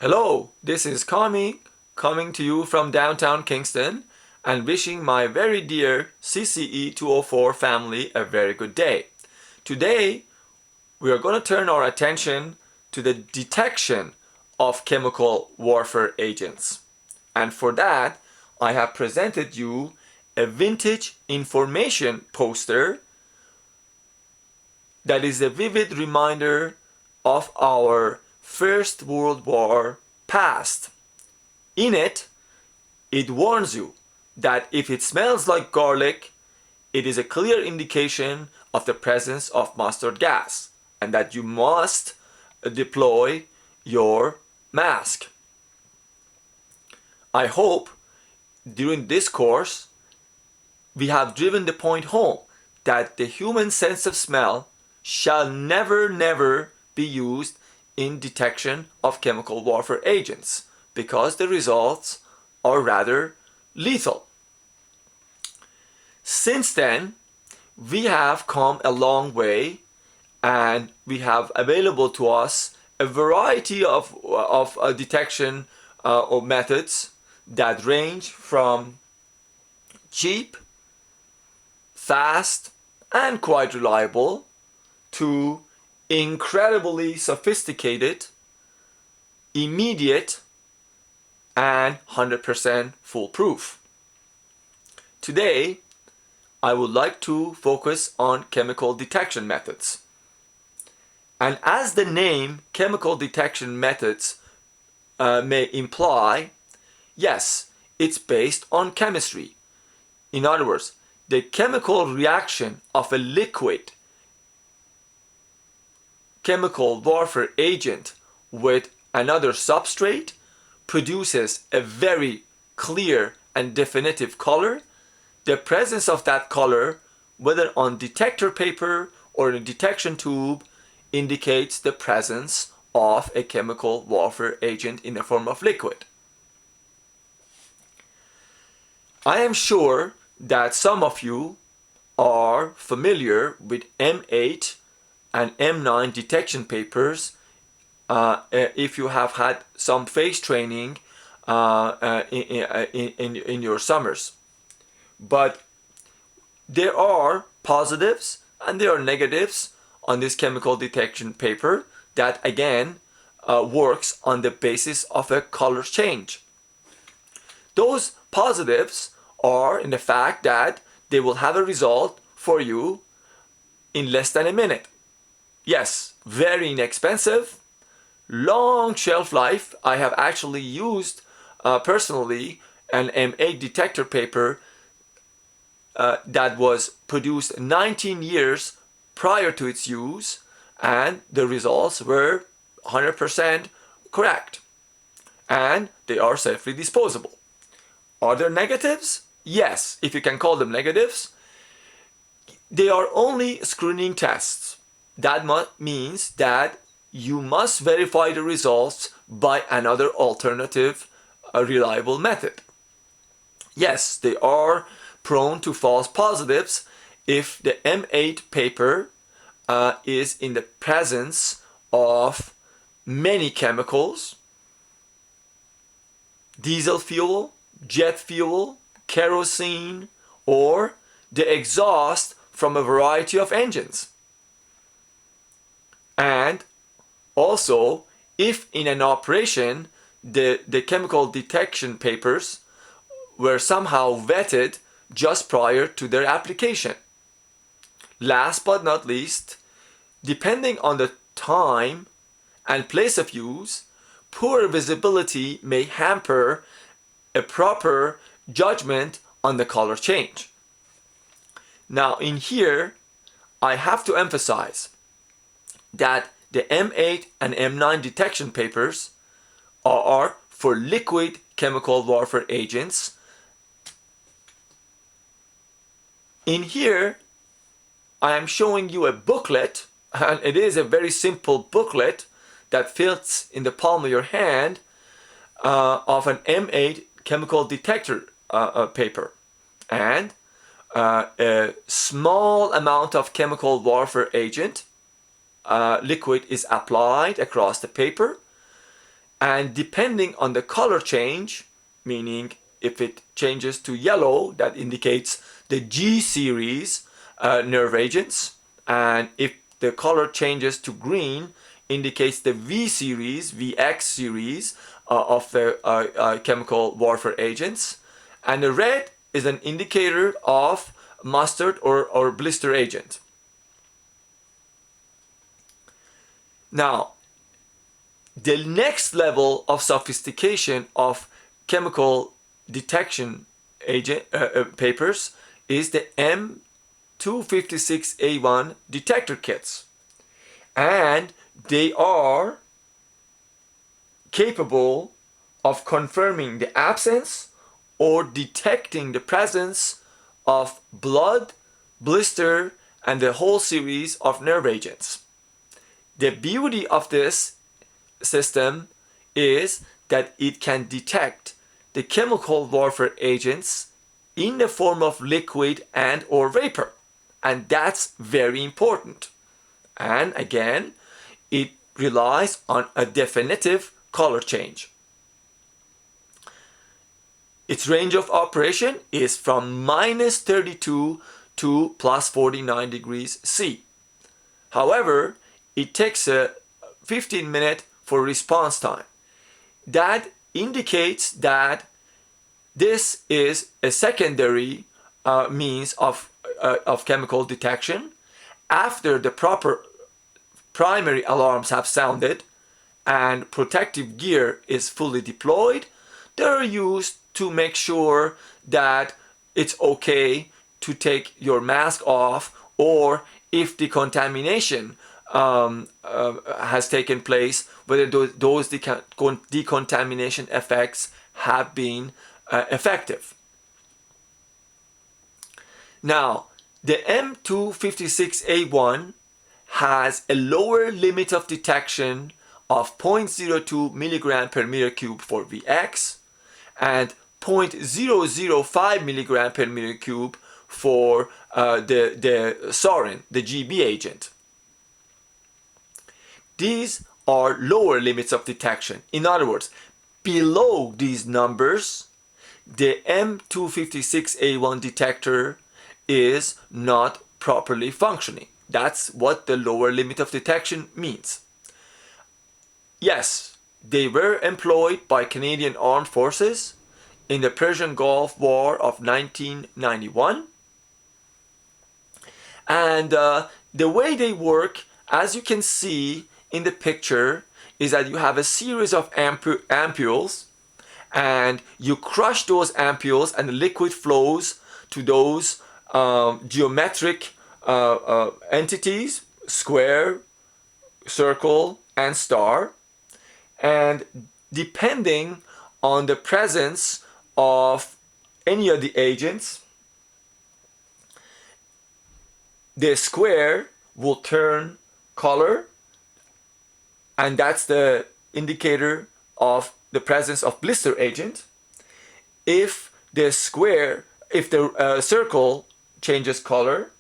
Hello, this is Kami coming to you from downtown Kingston and wishing my very dear CCE 204 family a very good day. Today, we are going to turn our attention to the detection of chemical warfare agents. And for that, I have presented you a vintage information poster that is a vivid reminder of our First World War past. In it, it warns you that if it smells like garlic, it is a clear indication of the presence of mustard gas and that you must deploy your mask. I hope during this course we have driven the point home that the human sense of smell shall never be used in detection of chemical warfare agents because the results are rather lethal. Since then, we have come a long way and we have available to us a variety of detection or methods that range from cheap, fast, and quite reliable to incredibly sophisticated, immediate, and 100% foolproof. Today, I would like to focus on chemical detection methods. And as the name chemical detection methods may imply, yes, it's based on chemistry. In other words, the chemical reaction of a liquid chemical warfare agent with another substrate produces a very clear and definitive color. The presence of that color, whether on detector paper or in a detection tube, indicates the presence of a chemical warfare agent in the form of liquid. I am sure that some of you are familiar with M8 and M9 detection papers if you have had some face training in your summers. But there are positives and there are negatives on this chemical detection paper that again works on the basis of a color change. Those positives are in the fact that they will have a result for you in less than a minute. Yes, very inexpensive, long shelf life. I have actually used personally an M8 detector paper that was produced 19 years prior to its use, and the results were 100% correct. And they are safely disposable. Are there negatives? Yes, if you can call them negatives. They are only screening tests. That means that you must verify the results by another alternative, reliable method. Yes, they are prone to false positives if the M8 paper is in the presence of many chemicals, diesel fuel, jet fuel, kerosene, or the exhaust from a variety of engines. And also, if in an operation the chemical detection papers were somehow vetted just prior to their application. Last but not least, depending on the time and place of use, poor visibility may hamper a proper judgment on the color change. Now in here, I have to emphasize that the M8 and M9 detection papers are for liquid chemical warfare agents. In here, I am showing you a booklet, and it is a very simple booklet that fits in the palm of your hand of an M8 chemical detector paper. And a small amount of chemical warfare agent liquid is applied across the paper, And depending on the color change, meaning if it changes to yellow, that indicates the G series nerve agents, and if the color changes to green, indicates the V series, VX series of the chemical warfare agents, and the red is an indicator of mustard or blister agent. Now, the next level of sophistication of chemical detection agent papers is the M256A1 detector kits, and they are capable of confirming the absence or detecting the presence of blood, blister, and the whole series of nerve agents. The beauty of this system is that it can detect the chemical warfare agents in the form of liquid and or vapor, and that's very important. And again, it relies on a definitive color change. Its range of operation is from -32 to +49 degrees C. However, it takes a 15-minute for response time. That indicates that this is a secondary means of chemical detection. After the proper primary alarms have sounded and protective gear is fully deployed, they're used to make sure that it's okay to take your mask off, or if decontamination has taken place, whether those decontamination effects have been effective. Now, the M256A1 has a lower limit of detection of 0.02 milligram per meter cube for VX and 0.005 milligram per meter cube for the sarin, the GB agent. These are lower limits of detection. In other words, below these numbers, the M256A1 detector is not properly functioning. That's what the lower limit of detection means. Yes, they were employed by Canadian Armed Forces in the Persian Gulf War of 1991. And the way they work, as you can see in the picture, is that you have a series of ampules, and you crush those ampules and the liquid flows to those geometric entities, square, circle, and star. And depending on the presence of any of the agents, the square will turn color, and that's the indicator of the presence of blister agent. If the circle changes color,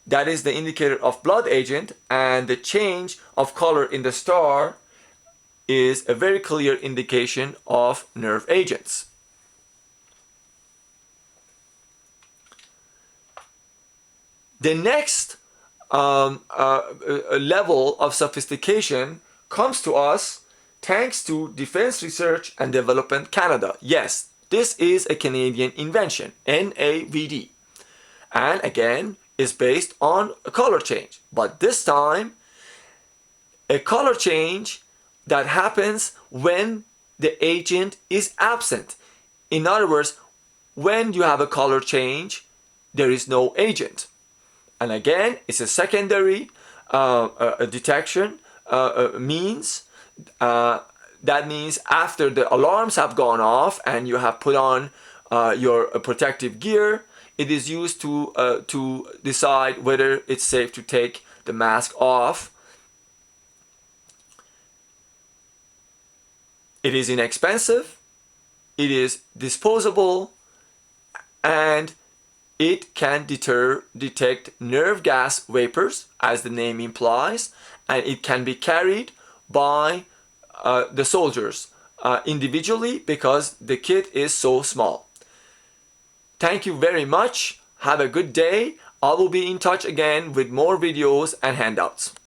that is the indicator of blood agent, and the change of color in the star is a very clear indication of nerve agents. The next level of sophistication comes to us thanks to Defense Research and Development Canada. Yes, this is a Canadian invention, NAVD, and again is based on a color change, but this time a color change that happens when the agent is absent. In other words, when you have a color change, there is no agent. And again, it's a secondary detection means. That means after the alarms have gone off and you have put on your protective gear, it is used to decide whether it's safe to take the mask off. It is inexpensive, it is disposable, and it can detect nerve gas vapors, as the name implies, and it can be carried by the soldiers individually because the kit is so small. Thank you very much. Have a good day. I will be in touch again with more videos and handouts.